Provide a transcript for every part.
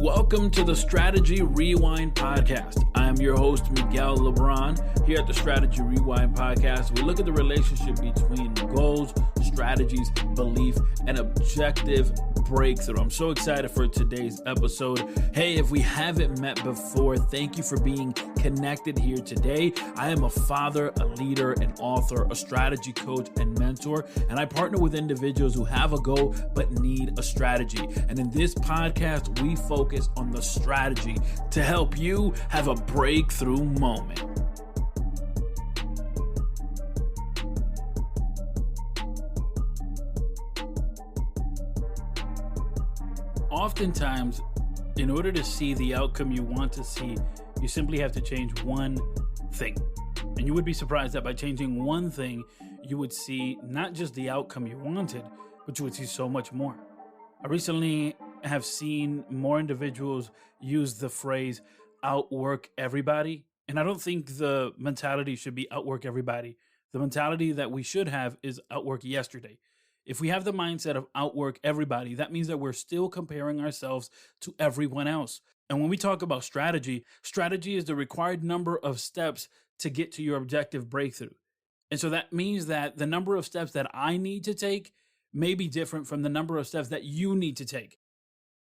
Welcome to the Strategy Rewind Podcast. I am your host, Miguel Lebron. Here at the Strategy Rewind Podcast, we look at the relationship between goals, strategies, belief, and objective breakthrough. I'm so excited for today's episode. Hey, if we haven't met before, thank you for being connected here today. I am a father, a leader, an author, a strategy coach, and mentor, and I partner with individuals who have a goal but need a strategy. And in this podcast, we focus on the strategy to help you have a breakthrough moment. Oftentimes, in order to see the outcome you want to see, you simply have to change one thing. And you would be surprised that by changing one thing, you would see not just the outcome you wanted, but you would see so much more. I recently have seen more individuals use the phrase outwork everybody. And I don't think the mentality should be outwork everybody. The mentality that we should have is outwork yesterday. If we have the mindset of outwork everybody, that means that we're still comparing ourselves to everyone else. And when we talk about strategy, strategy is the required number of steps to get to your objective breakthrough. And so that means that the number of steps that I need to take may be different from the number of steps that you need to take.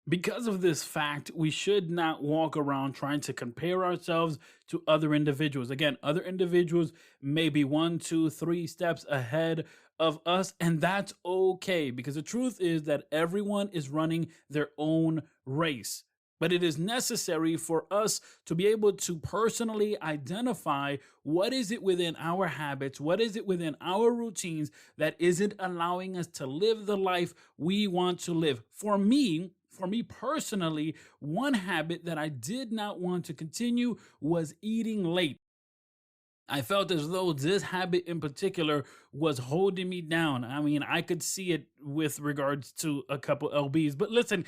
Because of this fact, we should not walk around trying to compare ourselves to other individuals. Again, other individuals may be 1, 2, 3 steps ahead of us, and that's okay, because the truth is that everyone is running their own race. But it is necessary for us to be able to personally identify what is it within our habits, what is it within our routines that isn't allowing us to live the life we want to live. For me personally, one habit that I did not want to continue was eating late. I felt as though this habit in particular was holding me down. I mean, I could see it with regards to a couple LBs, but listen,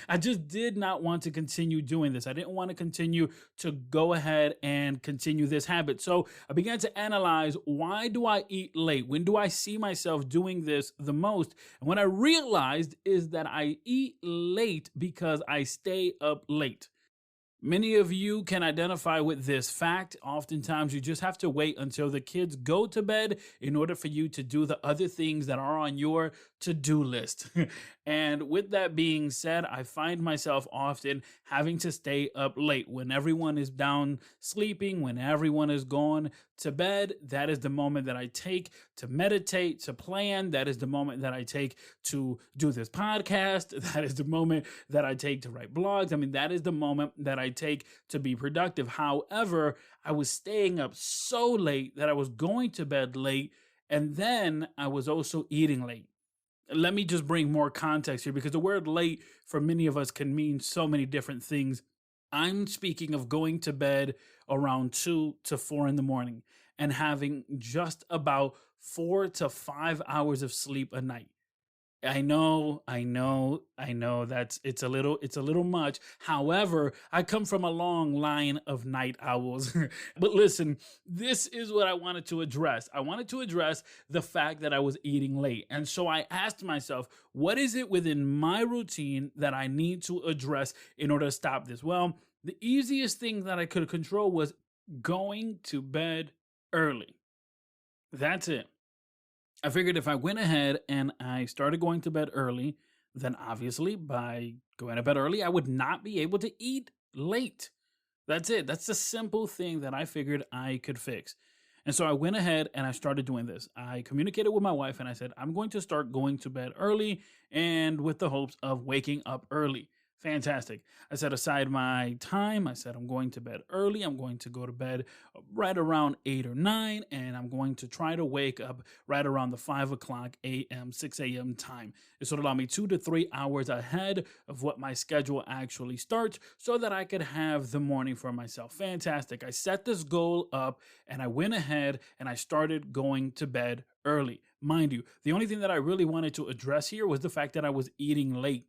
I just did not want to continue doing this. I didn't want to continue to go ahead and continue this habit. So I began to analyze, why do I eat late? When do I see myself doing this the most? And what I realized is that I eat late because I stay up late. Many of you can identify with this fact. Oftentimes, you just have to wait until the kids go to bed in order for you to do the other things that are on your to-do list. And with that being said, I find myself often having to stay up late when everyone is down sleeping, when everyone is gone to bed. That is the moment that I take to meditate, to plan. That is the moment that I take to do this podcast. That is the moment that I take to write blogs. I mean, that is the moment that I take to be productive. However, I was staying up so late that I was going to bed late, and then I was also eating late. Let me just bring more context here, because the word late for many of us can mean so many different things. I'm speaking of going to bed around 2 to 4 in the morning and having just about 4 to 5 hours of sleep a night. I know that's it's a little much. However, I come from a long line of night owls. But listen, this is what I wanted to address. I wanted to address the fact that I was eating late. And so I asked myself, what is it within my routine that I need to address in order to stop this? Well, the easiest thing that I could control was going to bed early. That's it. I figured if I went ahead and I started going to bed early, then obviously by going to bed early, I would not be able to eat late. That's it. That's the simple thing that I figured I could fix. And so I went ahead and I started doing this. I communicated with my wife and I said, I'm going to start going to bed early, and with the hopes of waking up early. Fantastic. I set aside my time. I said, I'm going to bed early. I'm going to go to bed right around 8 or 9, and I'm going to try to wake up right around the 5 o'clock a.m., 6 a.m. time. This would allow me 2 to 3 hours ahead of what my schedule actually starts so that I could have the morning for myself. Fantastic. I set this goal up and I went ahead and I started going to bed early. Mind you, the only thing that I really wanted to address here was the fact that I was eating late.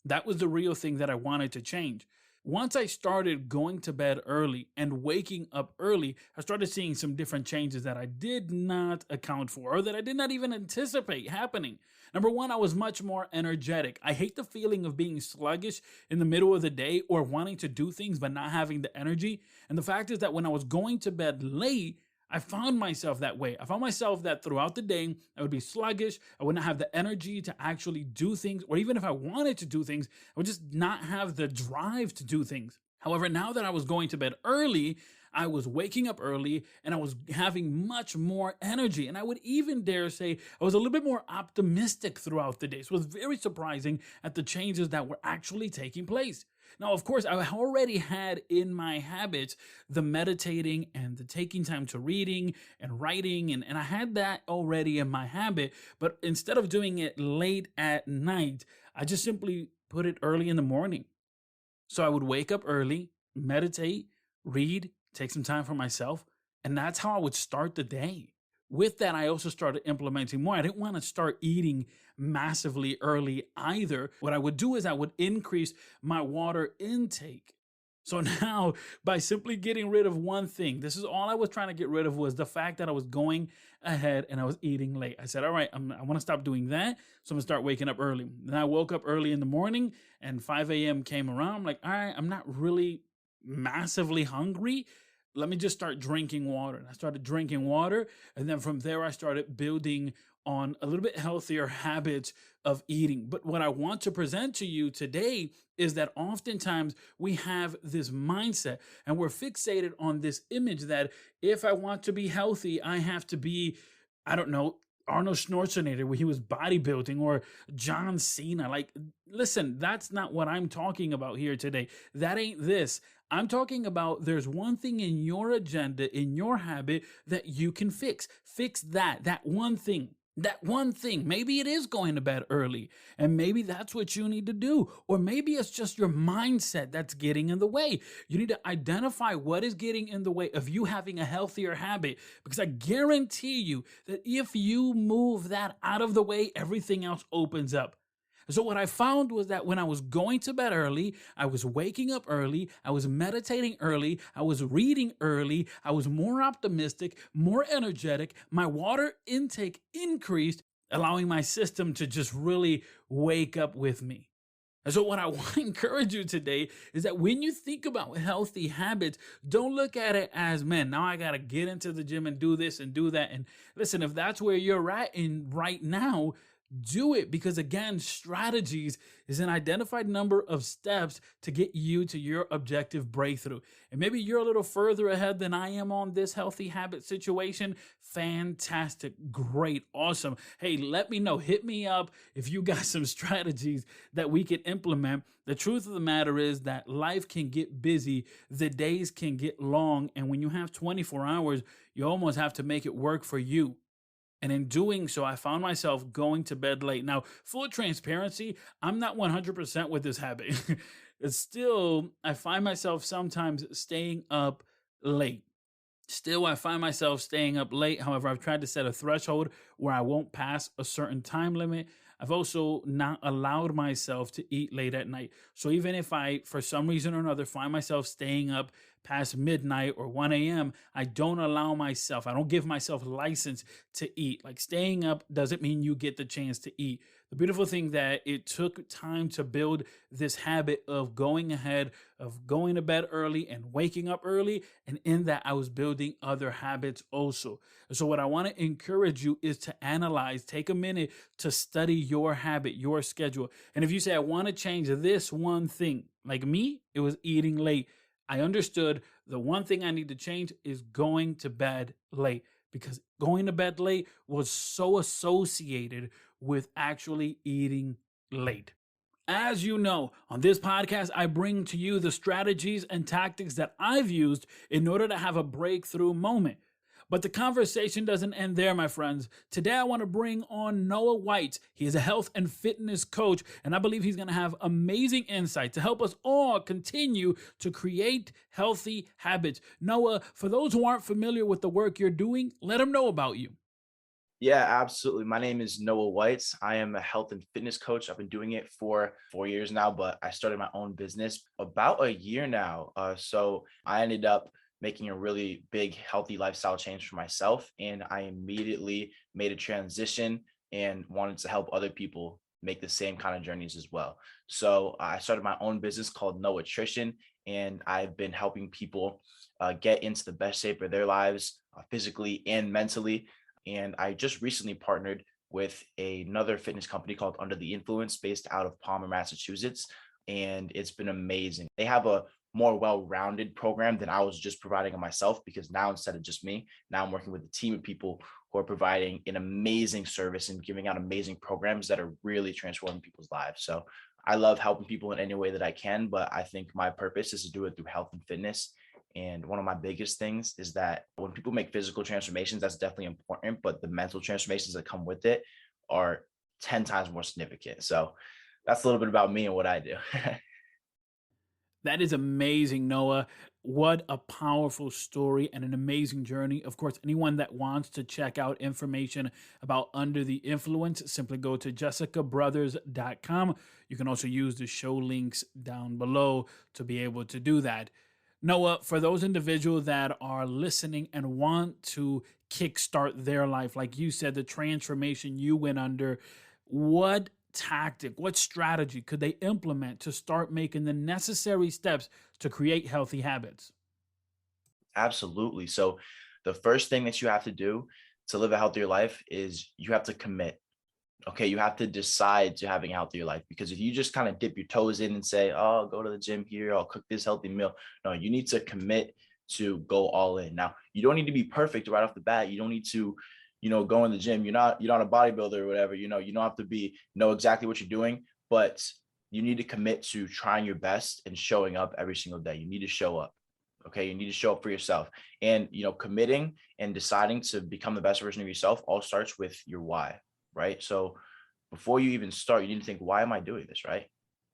That was the real thing that I wanted to change. Once I started going to bed early and waking up early, I started seeing some different changes that I did not account for or that I did not even anticipate happening. Number one, I was much more energetic. I hate the feeling of being sluggish in the middle of the day or wanting to do things but not having the energy. And the fact is that when I was going to bed late, I found myself that way. I found myself that throughout the day, I would be sluggish. I would not have the energy to actually do things, or even if I wanted to do things, I would just not have the drive to do things. However, now that I was going to bed early, I was waking up early and I was having much more energy. And I would even dare say I was a little bit more optimistic throughout the day. So it was very surprising at the changes that were actually taking place. Now, of course, I already had in my habits the meditating and the taking time to reading and writing, and I had that already in my habit. But instead of doing it late at night, I just simply put it early in the morning. So I would wake up early, meditate, read, take some time for myself, and that's how I would start the day. With that, I also started implementing more. I didn't want to start eating massively early either. What I would do is I would increase my water intake. So now, by simply getting rid of one thing, this is all I was trying to get rid of, was the fact that I was going ahead and I was eating late. I said, all right, I want to stop doing that. So I'm gonna start waking up early. Then I woke up early in the morning and 5 a.m. came around. I'm like, all right, I'm not really massively hungry. Let me just start drinking water. And I started drinking water. And then from there, I started building on a little bit healthier habits of eating. But what I want to present to you today is that oftentimes we have this mindset and we're fixated on this image that if I want to be healthy, I have to be, I don't know, Arnold Schwarzenegger when he was bodybuilding, or John Cena. Like, listen, that's not what I'm talking about here today. That ain't this. I'm talking about there's one thing in your agenda, in your habit that you can fix. Fix that one thing. That one thing. Maybe it is going to bed early, and maybe that's what you need to do. Or maybe it's just your mindset that's getting in the way. You need to identify what is getting in the way of you having a healthier habit, because I guarantee you that if you move that out of the way, everything else opens up. So what I found was that when I was going to bed early, I was waking up early, I was meditating early, I was reading early, I was more optimistic, more energetic, my water intake increased, allowing my system to just really wake up with me. And so what I want to encourage you today is that when you think about healthy habits, don't look at it as, man, now I got to get into the gym and do this and do that. And listen, if that's where you're at in right now, do it, because again, strategies is an identified number of steps to get you to your objective breakthrough. And maybe you're a little further ahead than I am on this healthy habit situation. Fantastic. Great. Awesome. Hey, let me know. Hit me up if you got some strategies that we can implement. The truth of the matter is that life can get busy. The days can get long. And when you have 24 hours, you almost have to make it work for you. And in doing so, I found myself going to bed late. Now, full transparency, I'm not 100% with this habit. It's still, I find myself sometimes staying up late. Still, I find myself staying up late. However, I've tried to set a threshold where I won't pass a certain time limit. I've also not allowed myself to eat late at night. So even if I, for some reason or another, find myself staying up past midnight or 1 a.m., I don't give myself license to eat. Like, staying up doesn't mean you get the chance to eat. The beautiful thing that it took time to build this habit of going ahead, of going to bed early and waking up early. And in that, I was building other habits also. So what I want to encourage you is to analyze, take a minute to study your habit, your schedule. And if you say, I want to change this one thing, like me, it was eating late. I understood the one thing I need to change is going to bed late, because going to bed late was so associated with actually eating late. As you know, on this podcast, I bring to you the strategies and tactics that I've used in order to have a breakthrough moment. But the conversation doesn't end there, my friends. Today, I want to bring on Noah White. He is a health and fitness coach, and I believe he's going to have amazing insight to help us all continue to create healthy habits. Noah, for those who aren't familiar with the work you're doing, let them know about you. Yeah, absolutely. My name is Noah White. I am a health and fitness coach. I've been doing it for 4 years now, but I started my own business about a year now. So I ended up making a really big healthy lifestyle change for myself. And I immediately made a transition and wanted to help other people make the same kind of journeys as well. So I started my own business called No Attrition, and I've been helping people get into the best shape of their lives, physically and mentally. And I just recently partnered with another fitness company called Under the Influence based out of Palmer, Massachusetts. And it's been amazing. They have a more well-rounded program than I was just providing on myself, because now instead of just me, now I'm working with a team of people who are providing an amazing service and giving out amazing programs that are really transforming people's lives. So I love helping people in any way that I can, but I think my purpose is to do it through health and fitness. And one of my biggest things is that when people make physical transformations, that's definitely important, but the mental transformations that come with it are 10 times more significant. So that's a little bit about me and what I do. That is amazing, Noah. What a powerful story and an amazing journey. Of course, anyone that wants to check out information about Under the Influence, simply go to jessicabrothers.com. You can also use the show links down below to be able to do that. Noah, for those individuals that are listening and want to kickstart their life, like you said, the transformation you went under, what tactic, what strategy could they implement to start making the necessary steps to create healthy habits? Absolutely. So the first thing that you have to do to live a healthier life is you have to commit. Okay, you have to decide to having a healthier life, because if you just kind of dip your toes in and say, oh, I'll go to the gym here, I'll cook this healthy meal. No, you need to commit to go all in. Now, you don't need to be perfect right off the bat. You don't need to, go in the gym. You're not a bodybuilder or whatever. You don't have to know exactly what you're doing, but you need to commit to trying your best and showing up every single day. You need to show up. Okay, you need to show up for yourself. And committing and deciding to become the best version of yourself all starts with your why. Right. So before you even start, you need to think, why am I doing this? Right.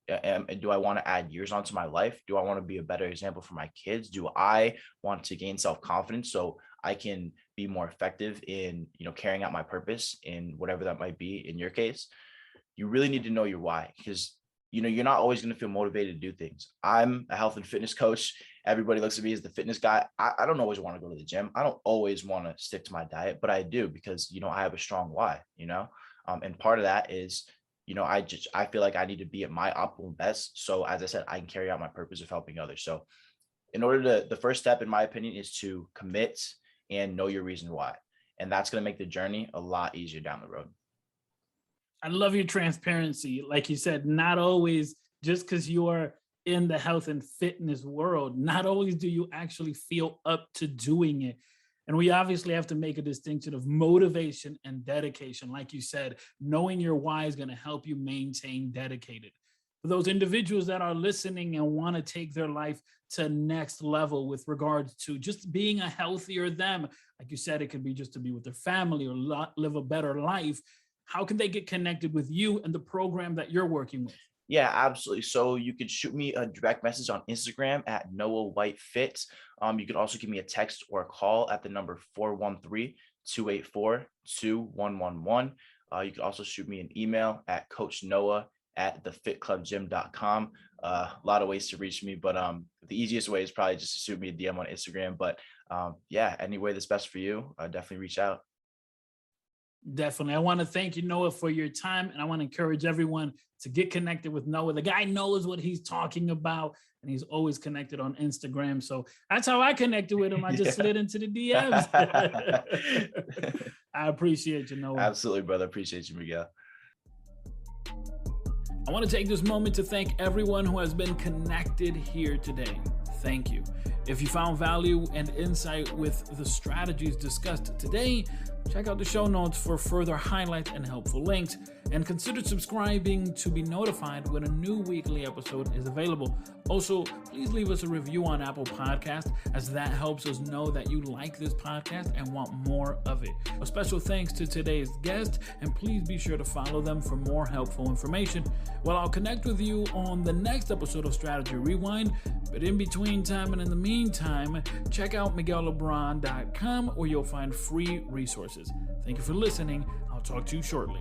And do I want to add years onto my life? Do I want to be a better example for my kids? Do I want to gain self-confidence so I can be more effective in, carrying out my purpose in whatever that might be in your case? You really need to know your why, because you're not always going to feel motivated to do things. I'm a health and fitness coach. Everybody looks at me as the fitness guy. I don't always want to go to the gym. I don't always want to stick to my diet, but I do, because I have a strong why. And part of that is I feel like I need to be at my optimal best, so as I said, I can carry out my purpose of helping others. So the first step, in my opinion, is to commit and know your reason why, and that's going to make the journey a lot easier down the road. I love your transparency. Like you said, not always, just because you are in the health and fitness world, not always do you actually feel up to doing it. And we obviously have to make a distinction of motivation and dedication. Like you said, knowing your why is going to help you maintain dedicated. For those individuals that are listening and want to take their life to next level with regards to just being a healthier them, like you said, it could be just to be with their family or live a better life. How can they get connected with you and the program that you're working with? Yeah, absolutely. So you could shoot me a direct message on Instagram at Noah White Fit. You can also give me a text or a call at the number 413-284-2111. You can also shoot me an email at coachnoah@thefitclubgym.com. A lot of ways to reach me, but the easiest way is probably just to shoot me a DM on Instagram. But yeah, any way that's best for you, definitely reach out. Definitely. I want to thank you, Noah, for your time. And I want to encourage everyone to get connected with Noah. The guy knows what he's talking about, and he's always connected on Instagram. So that's how I connected with him. I just slid into the DMs. I appreciate you, Noah. Absolutely, brother. Appreciate you, Miguel. I want to take this moment to thank everyone who has been connected here today. Thank you. If you found value and insight with the strategies discussed today, check out the show notes for further highlights and helpful links, and consider subscribing to be notified when a new weekly episode is available. Also, please leave us a review on Apple Podcasts, as that helps us know that you like this podcast and want more of it. A special thanks to today's guest, and please be sure to follow them for more helpful information. Well, I'll connect with you on the next episode of Strategy Rewind, but in between time and in the meantime, check out MiguelLebron.com, where you'll find free resources. resources. Thank you for listening. I'll talk to you shortly.